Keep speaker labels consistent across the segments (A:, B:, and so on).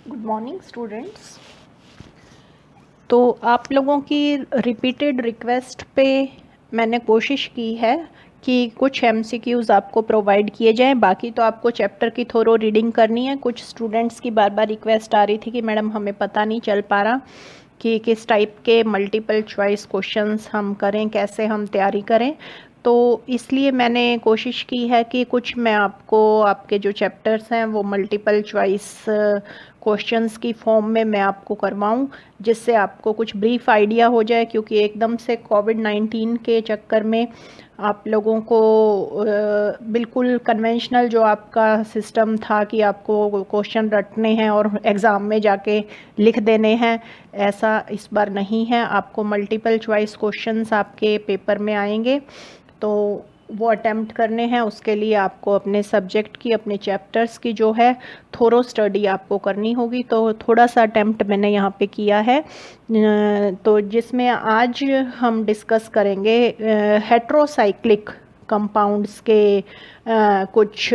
A: Good morning students. तो आप लोगों की रिपीटेड रिक्वेस्ट पे मैंने कोशिश की है कि कुछ एमसीक्यूज़ आपको प्रोवाइड किए जाएं। बाकी तो आपको चैप्टर की थोरो रीडिंग करनी है। कुछ स्टूडेंट्स की बार बार रिक्वेस्ट आ रही थी कि मैडम हमें पता नहीं चल पा रहा कि किस टाइप के मल्टीपल चॉइस क्वेश्चंस हम करें, कैसे हम तैयारी करें। तो इसलिए मैंने कोशिश की है कि कुछ मैं आपको आपके जो चैप्टर्स हैं वो मल्टीपल चॉइस क्वेश्चंस की फॉर्म में मैं आपको करवाऊं, जिससे आपको कुछ ब्रीफ आइडिया हो जाए। क्योंकि एकदम से कोविड-19 के चक्कर में आप लोगों को बिल्कुल कन्वेंशनल जो आपका सिस्टम था कि आपको क्वेश्चन रटने हैं और एग्ज़ाम में जाके लिख देने हैं, ऐसा इस बार नहीं है। आपको मल्टीपल चॉइस क्वेश्चंस आपके पेपर में आएंगे, तो वो अटेम्प्ट करने हैं। उसके लिए आपको अपने सब्जेक्ट की, अपने चैप्टर्स की जो है थोरो स्टडी आपको करनी होगी। तो थोड़ा सा अटेम्प्ट मैंने यहाँ पे किया है, तो जिसमें आज हम डिस्कस करेंगे हेट्रोसाइक्लिक कंपाउंड्स के कुछ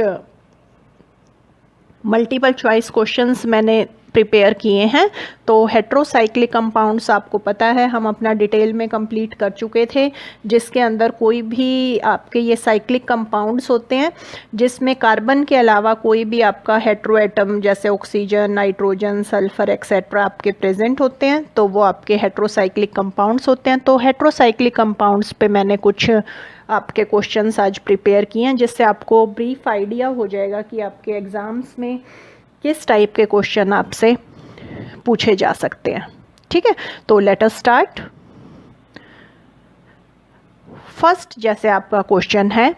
A: मल्टीपल चॉइस क्वेश्चंस मैंने प्रिपेयर किए हैं। तो हेट्रोसाइक्लिक कंपाउंड्स आपको पता है हम अपना डिटेल में कंप्लीट कर चुके थे, जिसके अंदर कोई भी आपके ये साइक्लिक कंपाउंड्स होते हैं जिसमें कार्बन के अलावा कोई भी आपका हेट्रो एटम जैसे ऑक्सीजन, नाइट्रोजन, सल्फर एक्सेट्रा आपके प्रेजेंट होते हैं, तो वो आपके हेट्रोसाइक्लिक कंपाउंड्स होते हैं। तो हेट्रोसाइक्लिक कंपाउंड्स पे मैंने कुछ आपके क्वेश्चंस आज प्रिपेयर किए हैं, जिससे आपको ब्रीफ आइडिया हो जाएगा कि आपके एग्ज़ाम्स में किस टाइप के क्वेश्चन आपसे पूछे जा सकते हैं। ठीक है, तो लेट अस स्टार्ट। फर्स्ट जैसे आपका क्वेश्चन है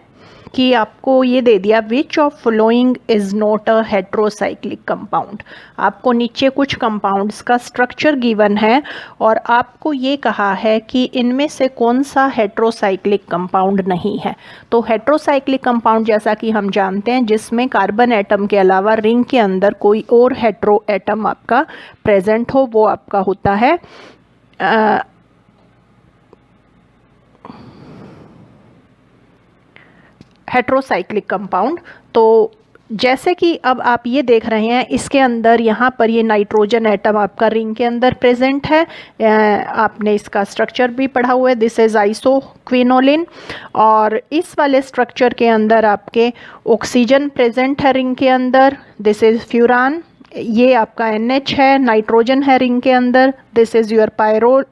A: कि आपको ये दे दिया विच of following is not a heterocyclic compound. आपको नीचे कुछ कंपाउंड्स का स्ट्रक्चर गिवन है और आपको ये कहा है कि इनमें से कौन सा हेट्रोसाइक्लिक कंपाउंड नहीं है। तो हेट्रोसाइक्लिक कंपाउंड जैसा कि हम जानते हैं जिसमें कार्बन एटम के अलावा रिंग के अंदर कोई और हेट्रो एटम आपका प्रेजेंट हो, वो आपका होता है हेट्रोसाइक्लिक कंपाउंड। तो जैसे कि अब आप ये देख रहे हैं इसके अंदर यहाँ पर ये नाइट्रोजन एटम आपका रिंग के अंदर प्रेजेंट है। आपने इसका स्ट्रक्चर भी पढ़ा हुआ है, दिस इज आइसोक्विनोलिन। और इस वाले स्ट्रक्चर के अंदर आपके ऑक्सीजन प्रेजेंट है रिंग के अंदर, दिस इज फ्यूरान। ये आपका NH है, नाइट्रोजन है रिंग के अंदर, this is your pyro.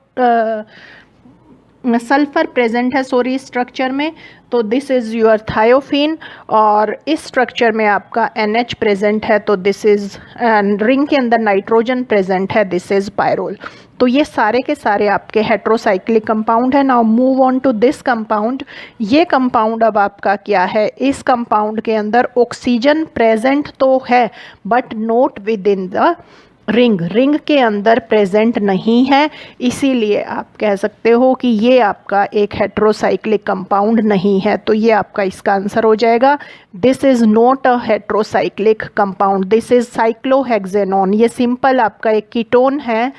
A: Sulphur present है सॉरी स्ट्रक्चर में, तो दिस इज़ योर थायोफिन। और इस स्ट्रक्चर में आपका NH प्रेजेंट है, तो दिस इज़ रिंग के अंदर नाइट्रोजन प्रेजेंट है, दिस इज़ पायरोल। तो ये सारे के सारे आपके हेट्रोसाइक्लिक कंपाउंड है। Now move on to this compound. ये कंपाउंड अब आपका क्या है, इस कंपाउंड के अंदर ऑक्सीजन प्रेजेंट तो है but not with in the ring के अंदर प्रेजेंट नहीं है, इसीलिए आप कह सकते हो कि ये आपका एक हेट्रोसाइक्लिक कंपाउंड नहीं है। तो ये आपका इसका आंसर हो जाएगा, this is not a heterocyclic compound, this is cyclohexanone. ये सिंपल आपका एक कीटोन है,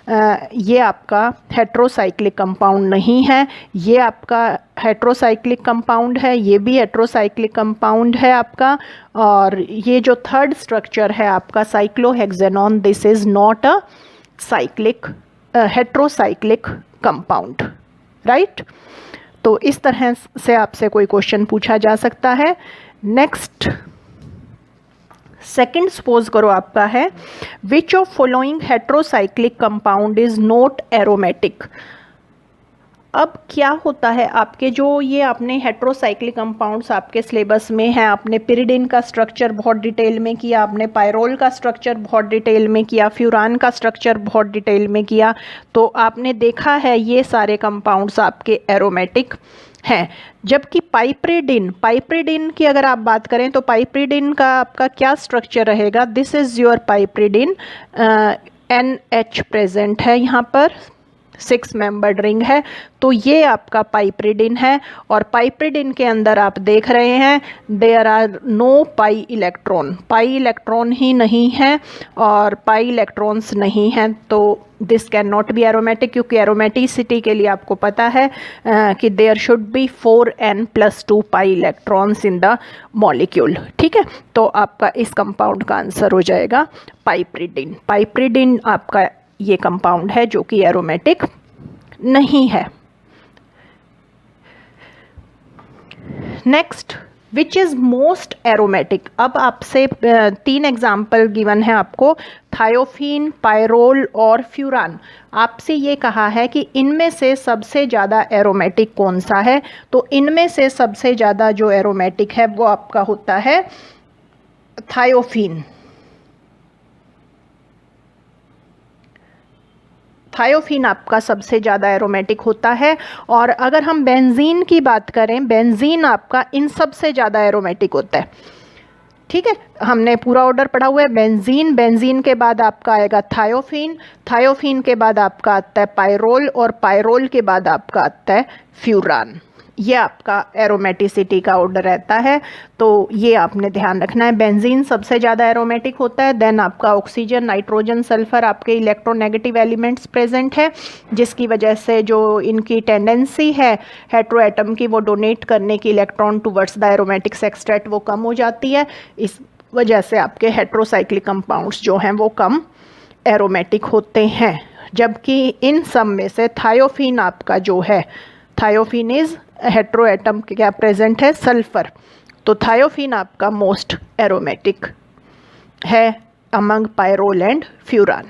A: ये आपका हेट्रोसाइक्लिक कंपाउंड नहीं है। ये आपका हेट्रोसाइक्लिक कंपाउंड है, ये भी हेट्रोसाइक्लिक कंपाउंड है आपका। और ये जो थर्ड स्ट्रक्चर है आपका cyclohexanone, this is not a cyclic heterocyclic compound, right. तो इस तरह से आपसे कोई क्वेश्चन पूछा जा सकता है। नेक्स्ट सेकंड सपोज करो आपका है विच of following heterocyclic compound is not aromatic. अब क्या होता है आपके जो ये आपने हेट्रोसाइक्लिक कंपाउंड्स आपके सिलेबस में है, आपने पिरिडिन का स्ट्रक्चर बहुत डिटेल में किया, आपने पायरोल का स्ट्रक्चर बहुत डिटेल में किया, फ्यूरान का स्ट्रक्चर बहुत डिटेल में किया, तो आपने देखा है ये सारे कंपाउंड्स आपके एरोमेटिक हैं। जबकि पाइप्रिडिन की अगर आप बात करें तो पाइप्रिडिन का आपका क्या स्ट्रक्चर रहेगा, this is your piperidine, NH present है यहाँ पर, 6 मेंबर्ड रिंग है। तो ये आपका पाइपरिडिन है, और पाइपरिडिन के अंदर आप देख रहे हैं there are no pi electron ही नहीं है और पाई इलेक्ट्रॉन्स नहीं हैं, तो this can not be aromatic, क्योंकि एरोमेटिसिटी के लिए आपको पता है कि there should be 4n+2 pi electrons in the molecule. ठीक है, तो आपका इस कंपाउंड का आंसर हो जाएगा पाइपरिडिन। पाइपरिडिन आपका ये कंपाउंड है जो कि एरोमेटिक नहीं है। Next, which is most aromatic. अब आपसे 3 एग्जाम्पल गिवन है आपको, थायोफीन, पायरोल और फ्यूरान। आपसे ये कहा है कि इनमें से सबसे ज़्यादा एरोमेटिक कौन सा है। तो इनमें से सबसे ज़्यादा जो एरोमेटिक है वो आपका होता है थायोफीन। थायोफीन आपका सबसे ज़्यादा एरोमेटिक होता है। और अगर हम बेंजीन की बात करें, बेंजीन आपका इन सबसे ज़्यादा एरोमेटिक होता है। ठीक है, हमने पूरा ऑर्डर पढ़ा हुआ है। बेंजीन, बेंजीन के बाद आपका आएगा थायोफीन, थायोफीन के बाद आपका आता है पायरोल, और पायरोल के बाद आपका आता है फ्यूरान। ये आपका एरोमेटिसिटी का ऑर्डर रहता है, तो ये आपने ध्यान रखना है। बेंजीन सबसे ज़्यादा एरोमेटिक होता है, देन आपका ऑक्सीजन, नाइट्रोजन, सल्फर आपके इलेक्ट्रोनेगेटिव एलिमेंट्स प्रेजेंट है, जिसकी वजह से जो इनकी टेंडेंसी है हेट्रो एटम की वो डोनेट करने की electron towards the aromatic sextet वो कम हो जाती है। इस वजह से आपके हेट्रोसाइक्लिक कंपाउंड्स जो हैं वो कम एरोमेटिक होते हैं। जबकि इन सब में से थायोफीन आपका जो है, थायोफीन इज हेट्रो एटम क्या प्रेजेंट है, सल्फर, तो थायोफीन आपका मोस्ट एरोमेटिक है among pyrrole and furan.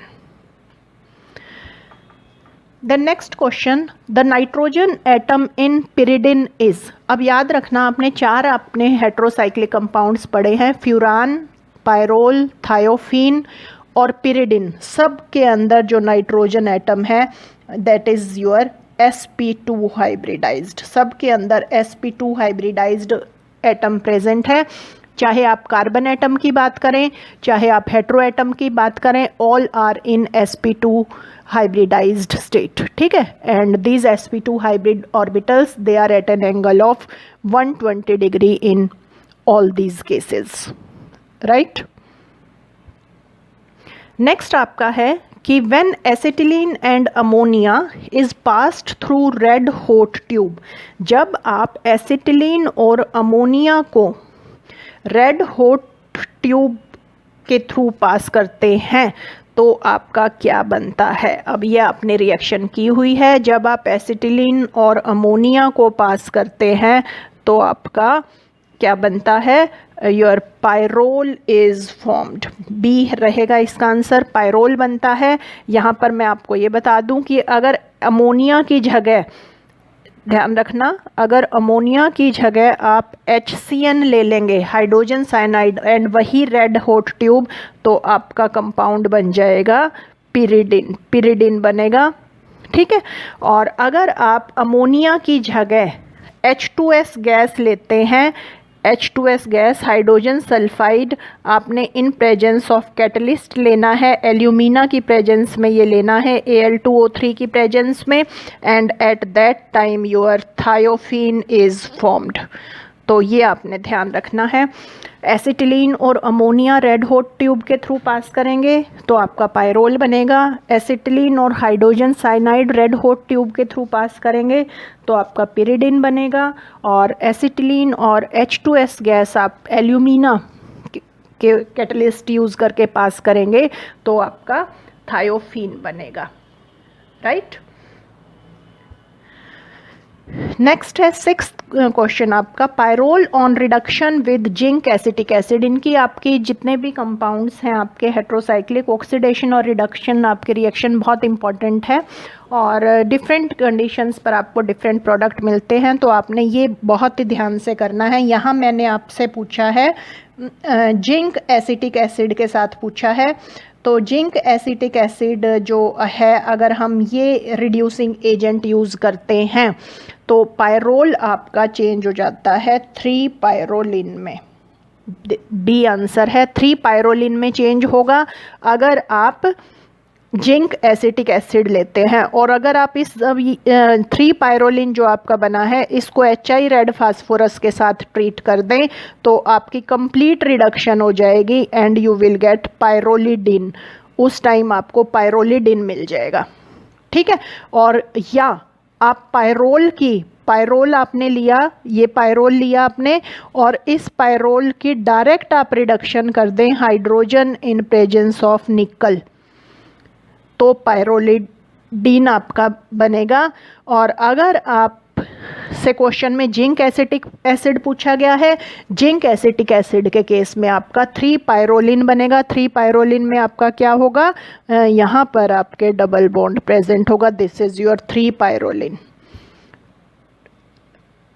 A: The next question, the nitrogen atom in pyridine is. अब याद रखना, आपने 4 अपने हेट्रोसाइक्लिक कंपाउंड्स पढ़े हैं, फ्यूरान, पायरोल, थायोफीन और पिरिडिन। सब के अंदर जो नाइट्रोजन एटम है that is your sp2 hybridised. सब के अंदर sp2 हाइब्रिडाइज्ड एटम प्रेजेंट है। चाहे आप कार्बन एटम की बात करें, चाहे आप हेट्रो एटम की बात करें, all are in sp2 hybridised state. ठीक है, and these sp2 hybrid orbitals they are at an angle of 120 degree in all these cases, right. Next आपका है कि when acetylene and ammonia is passed through red hot tube, जब आप acetylene और ammonia को red hot tube के through pass करते हैं तो आपका क्या बनता है। अब ये आपने रिएक्शन की हुई है, जब आप एसिटिलीन और अमोनिया को पास करते हैं तो आपका क्या बनता है, your pyrrole is formed. B रहेगा इसका आंसर, पायरोल बनता है। यहाँ पर मैं आपको ये बता दूं कि अगर अमोनिया की जगह, ध्यान रखना, अगर अमोनिया की जगह आप HCN ले लेंगे, हाइड्रोजन साइनाइड, एंड वही रेड हॉट ट्यूब, तो आपका कंपाउंड बन जाएगा पिरिडिन, पिरिडिन बनेगा। ठीक है, और अगर आप अमोनिया की जगह H2S गैस लेते हैं, H2S गैस, हाइड्रोजन सल्फाइड, आपने इन प्रेजेंस ऑफ कैटलिस्ट लेना है, एल्यूमिना की प्रेजेंस में ये लेना है, Al2O3 की प्रेजेंस में, and at that time your thiophene is formed. तो ये आपने ध्यान रखना है। एसिटिलीन और अमोनिया रेड हॉट ट्यूब के थ्रू पास करेंगे तो आपका पायरोल बनेगा। एसिटिलीन और hydrogen cyanide red hot tube के थ्रू पास करेंगे तो आपका पिरिडिन बनेगा। और एसिटिलीन और H2S गैस आप एल्यूमिना के कैटलिस्ट यूज़ करके पास करेंगे तो आपका थायोफीन बनेगा, राइट। नेक्स्ट है 6th क्वेश्चन आपका, pyrrole on reduction with zinc acetic acid. इनकी आपकी जितने भी कंपाउंड्स हैं आपके हेट्रोसाइक्लिक, ऑक्सीडेशन और रिडक्शन आपके रिएक्शन बहुत इंपॉर्टेंट है और डिफरेंट कंडीशंस पर आपको डिफरेंट प्रोडक्ट मिलते हैं, तो आपने ये बहुत ही ध्यान से करना है। यहाँ मैंने आपसे पूछा है जिंक एसिटिक एसिड के साथ पूछा है, तो जिंक एसिटिक एसिड जो है अगर हम ये रिड्यूसिंग एजेंट यूज़ करते हैं तो पायरोल आपका चेंज हो जाता है 3 पायरोलिन में। डी आंसर है, 3 पायरोलिन में चेंज होगा अगर आप जिंक एसिटिक एसिड लेते हैं। और अगर आप इस 3 पायरोलिन जो आपका बना है इसको HI रेड फास्फोरस के साथ ट्रीट कर दें तो आपकी कंप्लीट रिडक्शन हो जाएगी एंड यू विल गेट पायरोलिडिन। उस टाइम आपको पायरोलिडिन मिल जाएगा, ठीक है। और या आप पायरोल आपने लिया, ये पायरोल लिया आपने, और इस पायरोल की डायरेक्ट आप रिडक्शन कर दें हाइड्रोजन इन प्रेजेंस ऑफ निकल तो पायरोलिडीन आपका बनेगा। और अगर आप से क्वेश्चन में जिंक एसिटिक एसिड पूछा गया है, जिंक एसिटिक एसिड के केस में आपका 3 पायरोलिन बनेगा। 3 पायरोलिन में आपका क्या होगा, यहाँ पर आपके डबल बॉन्ड प्रेजेंट होगा। This is your 3 pyrroline,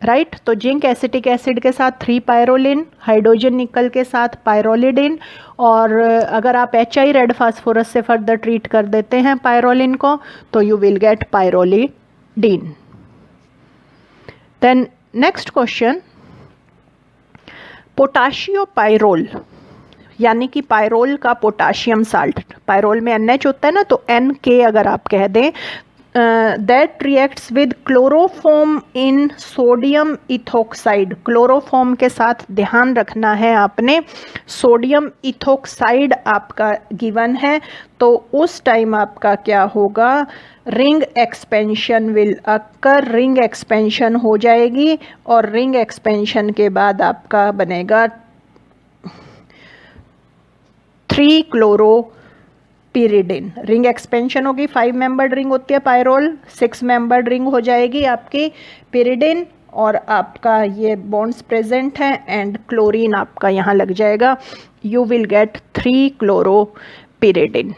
A: right. तो जिंक एसिटिक एसिड के साथ 3 पायरोलिन, हाइड्रोजन निकल के साथ पायरोलिडिन। और अगर आप HI रेड फास्फोरस से फर्दर ट्रीट कर देते हैं पायरोलिन को तो you will get pyrrolidine. Then next question, potassiopyrrole यानी कि पायरोल का पोटाशियम साल्ट, पायरोल में NH होता है ना, तो NK अगर आप कह दें, that reacts with chloroform in sodium ethoxide। Chloroform के साथ ध्यान रखना है आपने, सोडियम इथोक्साइड आपका गिवन है तो उस टाइम आपका क्या होगा, ring expansion will occur, ring expansion हो जाएगी और रिंग एक्सपेंशन के बाद आपका बनेगा 3 क्लोरोपिरिडिन। रिंग एक्सपेंशन होगी, 5 मेंबर्ड रिंग होती है पायरोल, 6 मेंबर्ड रिंग हो जाएगी आपकी पिरिडिन और आपका ये बॉन्ड्स प्रेजेंट हैं एंड क्लोरीन आपका यहाँ लग जाएगा। यू विल गेट 3 क्लोरोपिरिडिन,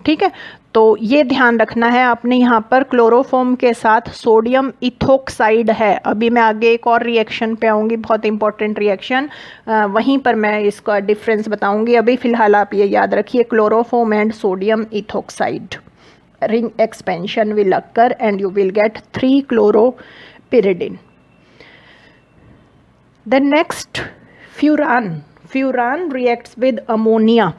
A: ठीक है। तो ये ध्यान रखना है आपने, यहाँ पर क्लोरोफॉर्म के साथ सोडियम इथोक्साइड है। अभी मैं आगे एक और रिएक्शन पे आऊँगी, बहुत इंपॉर्टेंट रिएक्शन, वहीं पर मैं इसका डिफरेंस बताऊँगी। अभी फ़िलहाल आप ये याद रखिए, chloroform and sodium ethoxide, ring expansion will occur and you will get 3 chloropyridine. Then next, furan reacts with ammonia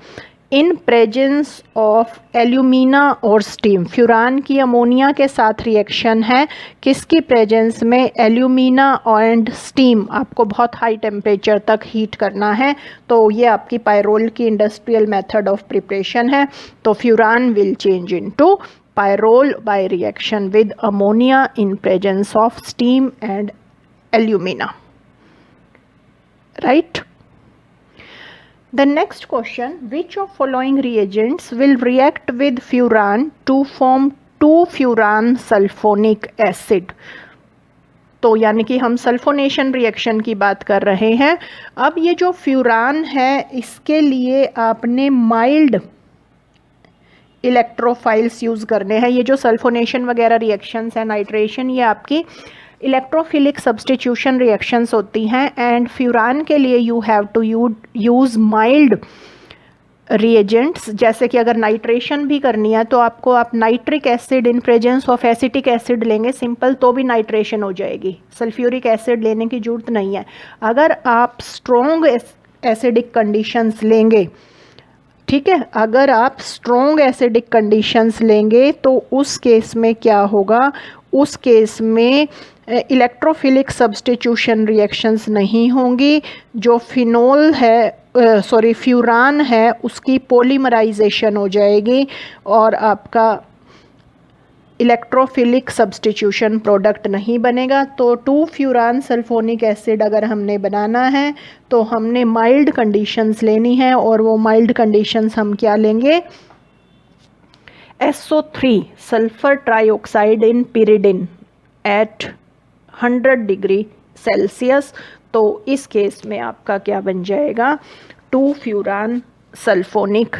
A: in presence of alumina और स्टीम। फ्यूरान की अमोनिया के साथ रिएक्शन है, किसकी प्रेजेंस में, एल्यूमिना एंड स्टीम। आपको बहुत high temperature तक हीट करना है तो ये आपकी पायरोल की इंडस्ट्रियल मेथड ऑफ प्रिपरेशन है। तो furan will change into pyrrole by reaction with ammonia in presence of steam and alumina, right. The next question, which of following reagents will react with furan to form 2-furan sulfonic acid? तो यानी कि हम sulphonation reaction की बात कर रहे हैं। अब ये जो फ्यूरान है इसके लिए आपने माइल्ड इलेक्ट्रोफाइल्स यूज़ करने हैं। ये जो सल्फोनेशन वगैरह रिएक्शंस है, नाइट्रेशन, ये आपकी इलेक्ट्रोफिलिक सब्सटीट्यूशन रिएक्शंस होती हैं एंड फ्यूरान के लिए you have to use mild reagents. जैसे कि अगर नाइट्रेशन भी करनी है तो आपको आप nitric acid in presence of acetic acid लेंगे सिंपल, तो भी नाइट्रेशन हो जाएगी, सल्फ्यूरिक एसिड लेने की ज़रूरत नहीं है। अगर आप स्ट्रॉन्ग एसिडिक कंडीशंस लेंगे, ठीक है, अगर आप स्ट्रॉन्ग एसिडिक कंडीशंस लेंगे तो उस केस में क्या होगा, उस केस में इलेक्ट्रोफिलिक सब्सटीट्यूशन रिएक्शंस नहीं होंगी। जो फिनोल है फ्यूरान है उसकी पॉलीमराइजेशन हो जाएगी और आपका इलेक्ट्रोफिलिक सब्सटीट्यूशन प्रोडक्ट नहीं बनेगा। तो 2-फ्यूरान सल्फोनिक एसिड अगर हमने बनाना है तो हमने माइल्ड कंडीशंस लेनी है और वो माइल्ड कंडीशंस हम क्या लेंगे, SO3 sulphur trioxide in pyridine at 100 degree celsius. तो इस केस में आपका क्या बन जाएगा, two furan sulphonic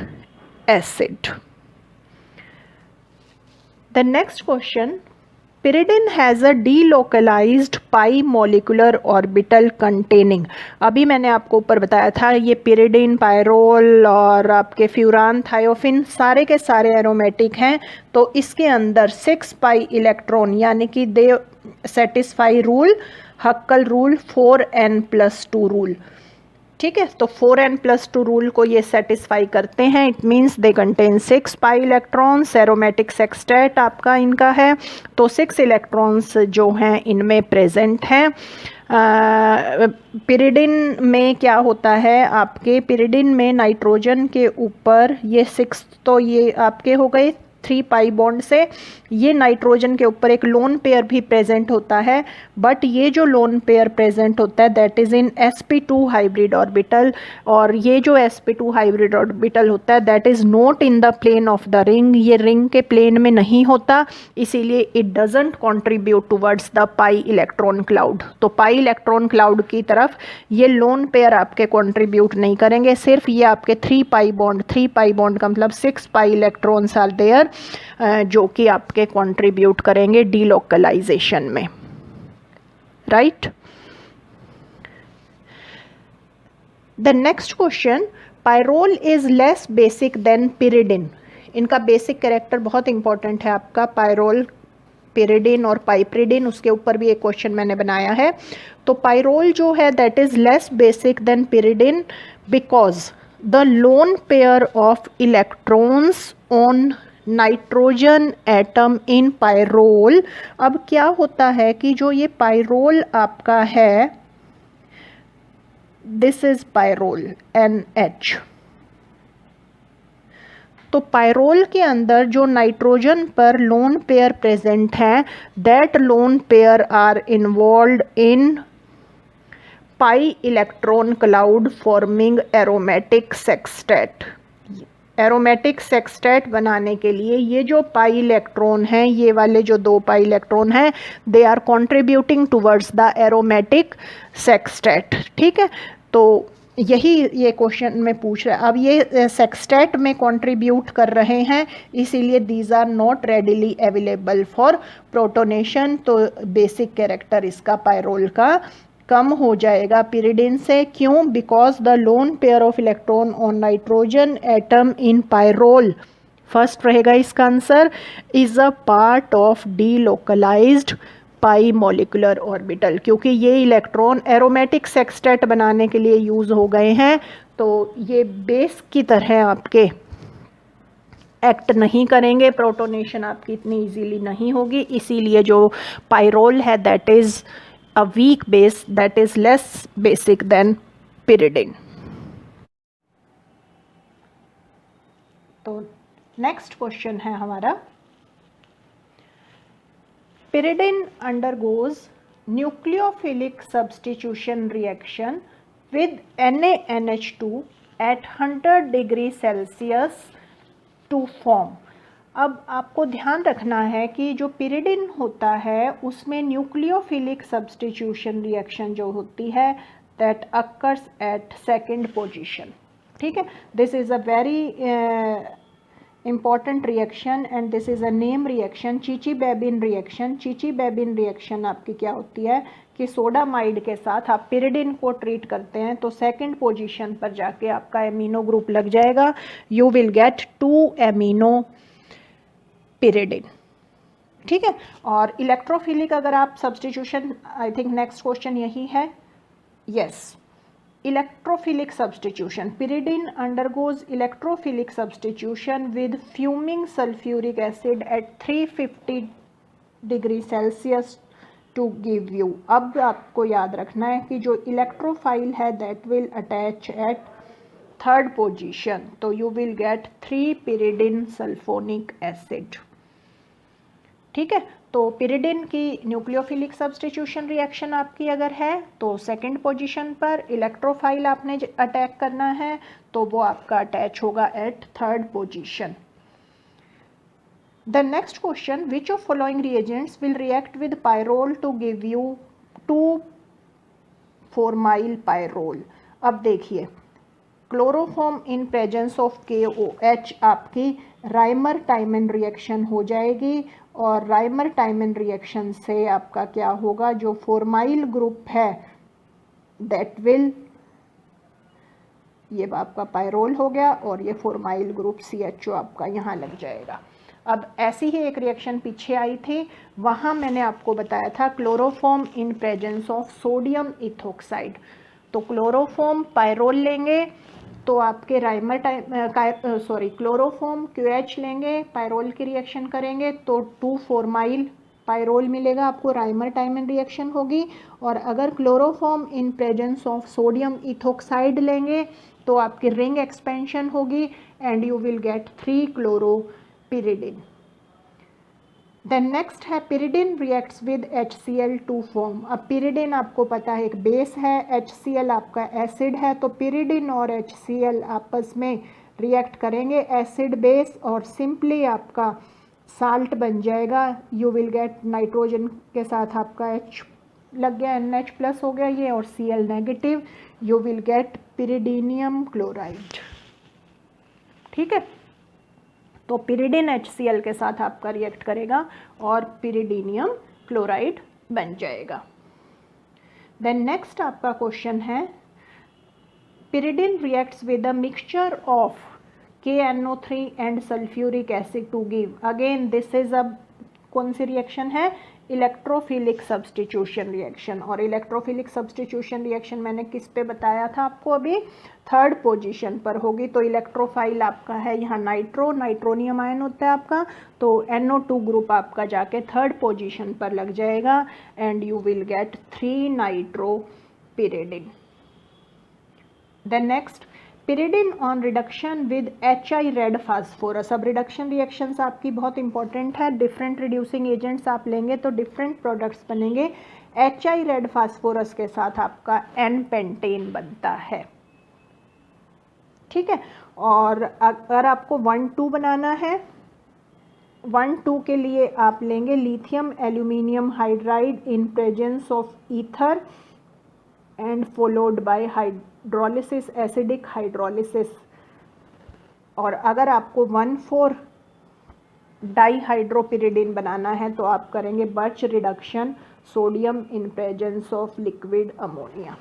A: acid. The next question, pyridine has a delocalized pi molecular orbital containing। अभी मैंने आपको ऊपर बताया था ये pyridine, पायरोल और आपके फ्यूरान, थायोफिन सारे के सारे एरोमेटिक हैं। तो इसके अंदर 6 पाई इलेक्ट्रॉन यानी कि दे satisfy rule, हक्कल rule, 4n+2 rule, ठीक है, तो 4n+2 रूल को ये सेटिस्फाई करते हैं। It means they contain 6 pi electrons. Aromatic sextet आपका इनका है, तो 6 इलेक्ट्रॉन्स जो हैं इनमें प्रेजेंट हैं। पिरिडिन में क्या होता है, आपके पिरिडिन में नाइट्रोजन के ऊपर ये 6, तो ये आपके हो गए 3 पाई बॉन्ड से, ये नाइट्रोजन के ऊपर एक लोन पेयर भी प्रेजेंट होता है, बट ये जो लोन पेयर प्रेजेंट होता है that is in sp2 hybrid orbital, और ये जो sp2 हाइब्रिड ऑर्बिटल होता है that is not in the plane of the ring, ये रिंग के प्लेन में नहीं होता, इसीलिए it doesn't contribute towards the pi electron cloud. तो पाई इलेक्ट्रॉन क्लाउड की तरफ ये लोन पेयर आपके कंट्रीब्यूट नहीं करेंगे, सिर्फ ये आपके 3 पाई बॉन्ड का मतलब 6 पाई इलेक्ट्रॉन्स आर देयर, जो कि आपके कंट्रीब्यूट करेंगे डीलोकलाइजेशन में, right. The next question, pyrrole is less basic than pyridine. इनका बेसिक कैरेक्टर बहुत इंपॉर्टेंट है आपका, पायरोल, पिरिडिन और पाइप्रिडिन, उसके ऊपर भी एक क्वेश्चन मैंने बनाया है। तो पायरोल जो है that is less basic than pyridine because the lone pair of electrons on nitrogen atom in pyrrole. अब क्या होता है कि जो ये पायरोल आपका है, दिस इज पायरोल NH, तो पायरोल के अंदर जो नाइट्रोजन पर लोन पेयर प्रेजेंट हैं that lone pair are involved in pi electron cloud forming aromatic sextet. Aromatic sextet बनाने के लिए ये जो पाई इलेक्ट्रॉन हैं, ये वाले जो 2 पाई इलेक्ट्रॉन हैं, they are contributing towards the aromatic sextet. ठीक है, तो यही ये क्वेश्चन में पूछ रहा है। अब ये सेक्सटेट में कंट्रीब्यूट कर रहे हैं, इसीलिए these are not readily available for protonation. तो बेसिक कैरेक्टर इसका पायरोल का कम हो जाएगा पिरिडिन से। क्यों? Because the lone pair of electron on nitrogen atom in pyrrole, first रहेगा इसका answer, is a part of delocalized pi molecular orbital. क्योंकि ये इलेक्ट्रॉन एरोमेटिक सेक्सटेट बनाने के लिए यूज हो गए हैं, तो ये बेस की तरह आपके एक्ट नहीं करेंगे, प्रोटोनेशन आपकी इतनी इजीली नहीं होगी, इसीलिए जो पायरोल है that is a weak base, that is less basic than pyridine. तो नेक्स्ट क्वेश्चन है हमारा, pyridine undergoes nucleophilic substitution reaction with NaNH2 at 100 degree Celsius to form। अब आपको ध्यान रखना है कि जो पिरिडिन होता है उसमें न्यूक्लियोफिलिक सब्स्टिट्यूशन रिएक्शन जो होती है that occurs at second position. ठीक है, this is a very important reaction and this is a name reaction, chichibabin reaction. Chichibabin reaction आपकी क्या होती है कि सोडामाइड के साथ आप पिरिडिन को ट्रीट करते हैं तो सेकंड पोजीशन पर जाके आपका एमिनो ग्रुप लग जाएगा, you will gate 2 amino pyridine. ठीक है, और इलेक्ट्रोफिलिक अगर आप substitution, I think next question यही है, yes, electrophilic substitution, pyridine undergoes electrophilic substitution with fuming sulfuric acid at 350 degree Celsius to give you। अब आपको याद रखना है कि जो इलेक्ट्रोफाइल है that will attach at third position, तो you will get 3 pyridine sulfonic acid। ठीक है, तो पिरिडिन की न्यूक्लियोफिलिक सब्स्टिट्यूशन रिएक्शन आपकी अगर है तो सेकंड पोजीशन पर इलेक्ट्रोफाइल आपने अटैक करना है तो वो आपका अटैच होगा at third position. The next question, which of following reagents will react with pyrrole to give you 2,4-माइल पायरोल। अब देखिए, chloroform in presence of KOH आपकी राइमर टाइमन रिएक्शन हो जाएगी, और राइमर टाइमन रिएक्शन से आपका क्या होगा, जो 4-माइल ग्रुप है दैट विल, ये आपका पायरोल हो गया और ये 4-माइल ग्रुप CHO आपका यहाँ लग जाएगा। अब ऐसी ही एक रिएक्शन पीछे आई थी, वहाँ मैंने आपको बताया था chloroform in presence of sodium ethoxide. तो क्लोरोफॉर्म पायरोल लेंगे तो आपके राइमर टाइम क्लोरोफॉर्म QH लेंगे, पायरोल की रिएक्शन करेंगे तो 2,4-माइल पायरोल मिलेगा आपको, राइमर टाइमन रिएक्शन होगी। और अगर chloroform in presence of sodium ethoxide लेंगे तो आपकी रिंग एक्सपेंशन होगी and you will get three chloropyridine. Then next है pyridine reacts with HCl to form. अब पिरिडिन आपको पता है एक बेस है, HCl आपका एसिड है, तो पिरिडिन और HCl आपस में रिएक्ट करेंगे एसिड बेस और सिंपली आपका साल्ट बन जाएगा। यू विल गेट नाइट्रोजन के साथ आपका H लग गया, NH+ हो गया ये, और Cl negative, you will get pyridinium chloride. ठीक है, तो पिरिडिन HCl के साथ आपका रिएक्ट करेगा और पिरिडीनियम क्लोराइड बन जाएगा। देन नेक्स्ट आपका क्वेश्चन है pyridine reacts with a mixture of KNO3 and sulphuric acid to give. Again this is a कौन सी रिएक्शन है? Electrophilic substitution reaction. और इलेक्ट्रोफिलिक सब्सटीट्यूशन रिएक्शन मैंने किस पे बताया था आपको? अभी 3rd पोजीशन पर होगी। तो इलेक्ट्रोफाइल आपका है यहाँ नाइट्रोनियम आयन होता है आपका, तो NO2 ग्रुप आपका जाके 3rd पोजीशन पर लग जाएगा and you will get three nitropyridine. Then next pyridine on reduction with HI red phosphorus. अब रिडक्शन रिएक्शंस आपकी बहुत इंपॉर्टेंट है, डिफरेंट रिड्यूसिंग एजेंट्स आप लेंगे तो डिफरेंट प्रोडक्ट्स बनेंगे। HI रेड फास्फोरस के साथ आपका N-पेंटेन बनता है। ठीक है, और अगर आपको 1,2 बनाना है, 1,2 के लिए आप लेंगे lithium aluminium hydride in presence of ether and followed by hydrolysis, acidic hydrolysis. और अगर आपको 1,4 डाईहाइड्रोपिरिडिन बनाना है तो आप करेंगे birch reduction sodium in presence of liquid ammonia.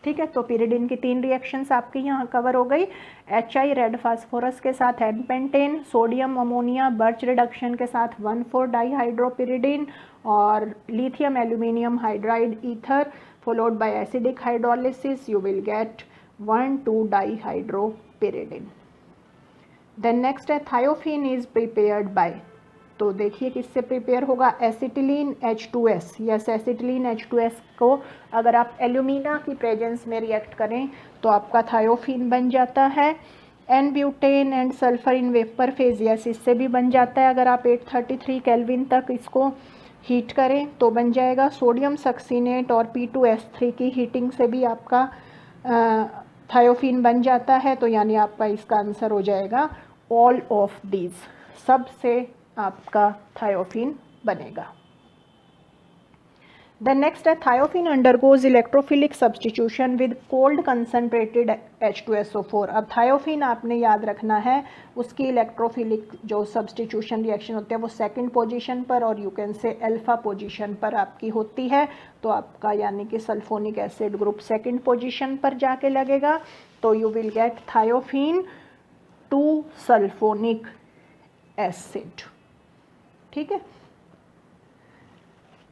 A: ठीक है, तो पिरिडिन की 3 रिएक्शंस आपकी यहाँ कवर हो गई। HI रेड फास्फोरस के साथ N-पेंटेन, सोडियम अमोनिया बर्च रिडक्शन के साथ 1,4 डाईहाइड्रोपिरिडिन, और lithium aluminium hydride ether followed by acidic hydrolysis, you will get 1,2 dihydropyridine. Then next है thiophenes is prepared by, तो देखिए किससे प्रिपेयर होगा? Acetylene H2S। Yes, acetylene H2S को अगर आप एल्यूमिना की प्रेजेंस में रिएक्ट करें तो आपका थायोफीन बन जाता है। N butane and sulphur in vapour phase, yes इससे भी बन जाता है। अगर आप 833 केल्विन तक इसको हीट करें तो बन जाएगा। सोडियम सक्सीनेट और P2S3 की हीटिंग से भी आपका थायोफीन बन जाता है। तो यानी आपका इसका आंसर हो जाएगा ऑल ऑफ दीज, सब से आपका थायोफीन बनेगा। Then next है thiophene undergoes electrophilic substitution with cold concentrated H2SO4। अब थायोफीन आपने याद रखना है उसकी इलेक्ट्रोफिलिक जो सब्सटीट्यूशन रिएक्शन होते हैं वो 2nd पोजीशन पर और you can say alpha position पर आपकी होती है। तो आपका यानी कि sulphonic acid group 2nd position पर जाके लगेगा। तो you will get thiophene 2 sulphonic acid. ठीक है,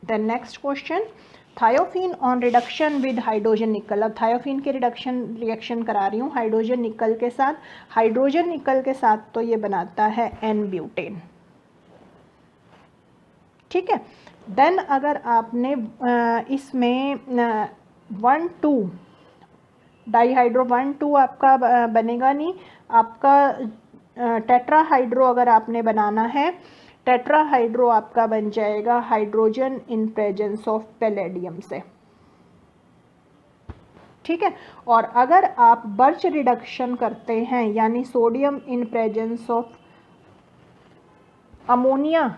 A: then next question thiophene on reduction with hydrogen nickel. अब थायोफीन के रिएक्शन करा रही हूँ हाइड्रोजन निकल के साथ। हाइड्रोजन निकल के साथ तो ये बनाता है N-ब्यूटेन। ठीक है, देन अगर आपने इसमें 1,2 डाईहाइड्रो 1,2 आपका बनेगा नहीं, आपका टेट्राहाइड्रो अगर आपने बनाना है, टेट्राहाइड्रो आपका बन जाएगा hydrogen in presence of palladium से। ठीक है, और अगर आप बर्च रिडक्शन करते हैं यानी sodium in presence of ammonia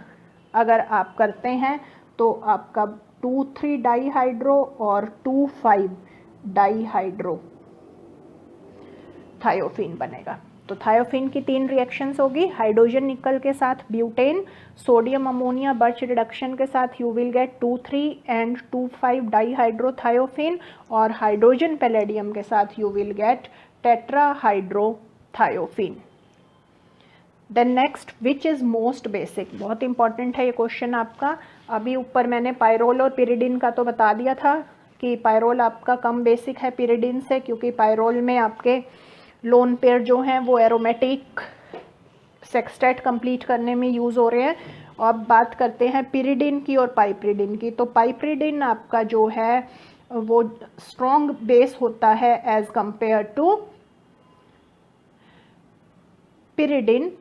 A: अगर आप करते हैं तो आपका 2,3 डाईहाइड्रो और 2,5 डाईहाइड्रो थायोफीन बनेगा। तो थायोफीन की 3 रिएक्शंस होगी, हाइड्रोजन निकल के साथ butane, sodium ammonia Birch reduction के साथ you will get 2,3 and 2,5 dihydro thiophene, और हाइड्रोजन पैलेडियम के साथ you will get tetrahydro thiophene. Then next which is most basic, बहुत इंपॉर्टेंट है ये क्वेश्चन आपका। अभी ऊपर मैंने पायरोल और पिरिडिन का तो बता दिया था, कि पायरोल आपका कम बेसिक है पिरिडिन से, क्योंकि पायरोल में आपके लोन पेयर जो हैं वो एरोमेटिक सेक्सटेट कंप्लीट करने में यूज़ हो रहे हैं। अब बात करते हैं पिरिडिन की और पाइपरिडिन की। तो पाइपरिडिन आपका जो है वो स्ट्रॉन्ग बेस होता है एज कंपेयर टू पिरिडिन।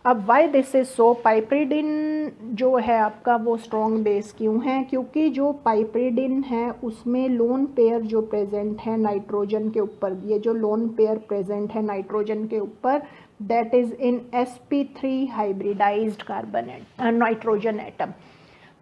A: अब वाई दिस इज सो, पाइपरिडिन जो है आपका वो स्ट्रॉन्ग बेस क्यों है? क्योंकि जो पाइपरिडिन है उसमें लोन पेयर जो प्रेजेंट है नाइट्रोजन के ऊपर, ये जो लोन पेयर प्रेजेंट है नाइट्रोजन के ऊपर, that is in sp3 hybridised carbon nitrogen atom.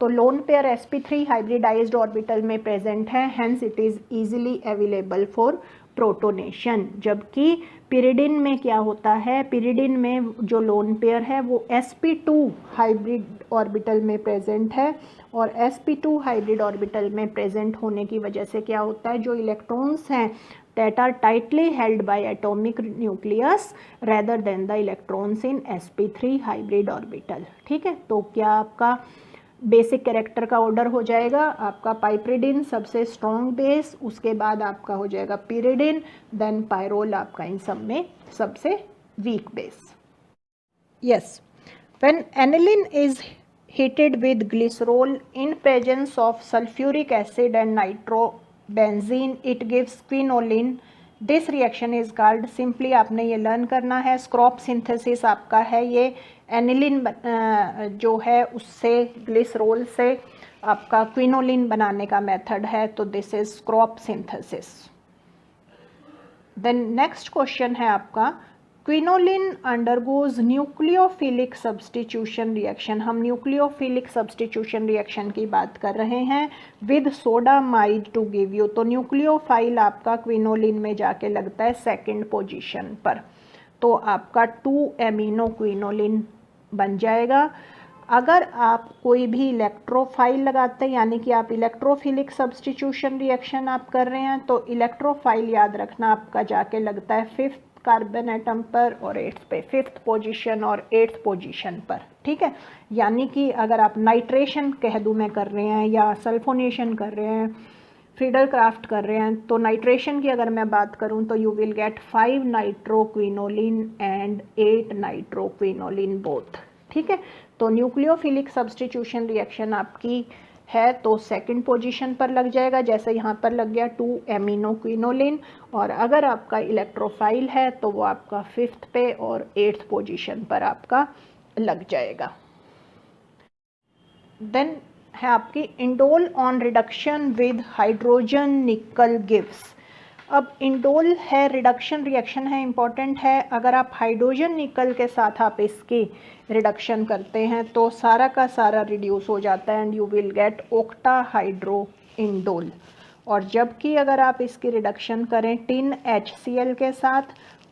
A: तो lone pair sp3 hybridised orbital में प्रेजेंट है, hence it is easily available for protonation. जबकि पिरिडिन में क्या होता है, पिरिडिन में जो लोन पेयर है वो sp2 हाइब्रिड ऑर्बिटल में प्रेजेंट है, और sp2 हाइब्रिड ऑर्बिटल में प्रेजेंट होने की वजह से क्या होता है, जो इलेक्ट्रॉन्स हैं that are tightly held by atomic nucleus rather than the electrons in sp3 hybrid orbital। ठीक है, तो क्या आपका बेसिक कैरेक्टर का ऑर्डर हो जाएगा, आपका पाइपरिडिन सबसे स्ट्रॉन्ग बेस, उसके बाद आपका हो जाएगा पिरिडिन, देन पायरोल आपका इन सब में सबसे weak base. Yes, when aniline is heated with glycerol in presence of sulfuric acid and nitrobenzene, it gives quinoline। This reaction is called, simply आपने ये लर्न करना है, स्क्रॉप सिंथेसिस आपका है ये। एनिलीन जो है उससे ग्लिसरोल से आपका क्विनोलिन बनाने का मेथड है, तो this is Skraup synthesis. Then next question है आपका, quinoline undergoes nucleophilic substitution reaction. हम न्यूक्लियोफिलिक सब्सटीट्यूशन रिएक्शन की बात कर रहे हैं with sodamide to give you. तो न्यूक्लियोफाइल आपका क्विनोलिन में जाके लगता है सेकंड पोजीशन पर, तो आपका 2 एमिनो क्विनोलिन बन जाएगा। अगर आप कोई भी इलेक्ट्रोफाइल लगाते हैं, यानी कि आप इलेक्ट्रोफिलिक सब्सटीट्यूशन रिएक्शन आप कर रहे हैं, तो इलेक्ट्रोफाइल याद रखना आपका जाके लगता है 5th कार्बन एटम पर और 8th पे, 5th पोजीशन और 8th पोजीशन पर। ठीक है, यानी कि अगर आप नाइट्रेशन कह दूँ मैं कर रहे हैं, या सल्फोनेशन कर रहे हैं, फ्रीडल क्राफ्ट कर रहे हैं, तो नाइट्रेशन की अगर मैं बात करूं तो you will get 5 nitroquinoline and 8 nitroquinoline both. ठीक है, तो न्यूक्लियोफिलिक सब्सटीट्यूशन रिएक्शन आपकी है तो सेकंड पोजीशन पर लग जाएगा, जैसे यहाँ पर लग गया 2 एमिनो क्विनोलिन, और अगर आपका इलेक्ट्रोफाइल है तो वो आपका 5th पे और 8th पोजीशन पर आपका लग जाएगा। देन है आपकी indole on reduction with hydrogen निकल गिव्स। अब इंडोल है रिडक्शन रिएक्शन है, इंपॉर्टेंट है। अगर आप हाइड्रोजन निकल के साथ आप इसकी रिडक्शन करते हैं तो सारा का सारा रिड्यूस हो जाता है and you will gate octa hydro indole. और जबकि अगर आप इसकी रिडक्शन करें टिन HCl के साथ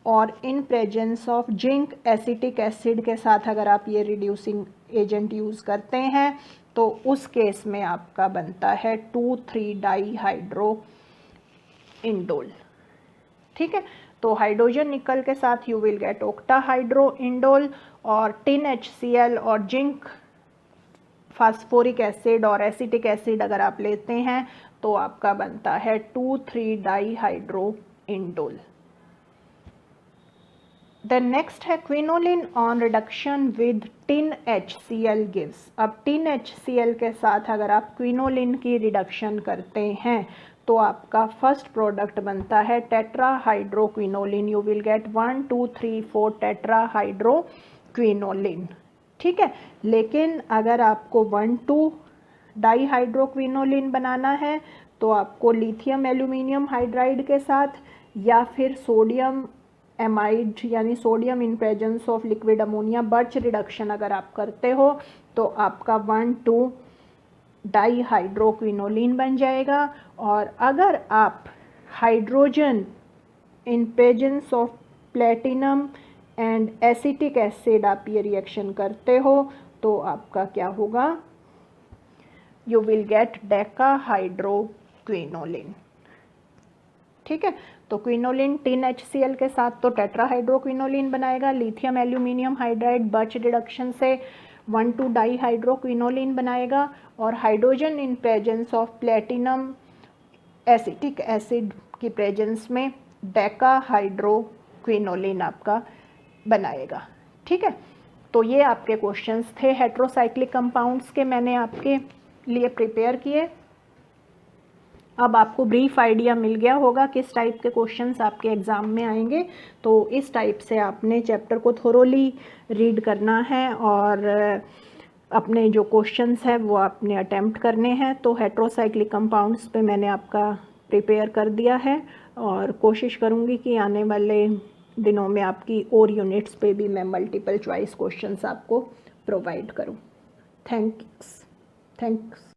A: और इन presence of zinc acetic acid के साथ अगर आप ये रिड्यूसिंग एजेंट यूज़ करते हैं तो उस केस में आपका बनता है 2,3 डाईहाइड्रो इंडोल। ठीक है, तो हाइड्रोजन निकल के साथ you will gate octa hydro indole, और टिन HCl और जिंक फास्फोरिक एसिड और एसिटिक एसिड अगर आप लेते हैं तो आपका बनता है 2,3 डाईहाइड्रो इंडोल। देन नेक्स्ट है quinoline on reduction with tin HCl gives. अब टिन HCl के साथ अगर आप क्विनोलिन की रिडक्शन करते हैं तो आपका फर्स्ट प्रोडक्ट बनता है tetrahydro quinoline. You will get 1 2 3 4 tetrahydro quinoline. ठीक है, लेकिन अगर आपको 1,2 डाईहाइड्रो क्विनोलिन बनाना है तो आपको लिथियम एल्यूमिनियम हाइड्राइड के साथ या फिर सोडियम एमाइड यानी sodium in presence of liquid ammonia Birch reduction अगर आप करते हो तो आपका 1,2 डाईहाइड्रोक्विनोलिन बन जाएगा। और अगर आप hydrogen in presence of platinum and acetic acid आप ये रिएक्शन करते हो तो आपका क्या होगा, यू विल गेट डेकाहाइड्रोक्विनोलिन। ठीक है, तो क्विनोलिन टिन HCl के साथ तो टेट्राहाइड्रोक्विनोलिन बनाएगा lithium aluminium hydride birch reduction से, 1,2 डाईहाइड्रोक्विनोलिन बनाएगा, और hydrogen in presence of platinum acetic acid की प्रेजेंस में डेका हाइड्रोक्विनोलिन आपका बनाएगा। ठीक है, तो ये आपके क्वेश्चंस थे हेट्रोसाइक्लिक कंपाउंड्स के, मैंने आपके लिए प्रिपेयर किए। अब आपको ब्रीफ आइडिया मिल गया होगा किस टाइप के क्वेश्चंस आपके एग्ज़ाम में आएंगे। तो इस टाइप से आपने चैप्टर को थोरोली रीड करना है और अपने जो क्वेश्चंस हैं वो आपने अटेम्प्ट करने हैं। तो हेट्रोसाइक्लिक कंपाउंड्स पे मैंने आपका प्रिपेयर कर दिया है, और कोशिश करूँगी कि आने वाले दिनों में आपकी और यूनिट्स पे भी मैं मल्टीपल चॉइस क्वेश्चंस आपको प्रोवाइड करूँ। थैंक्स।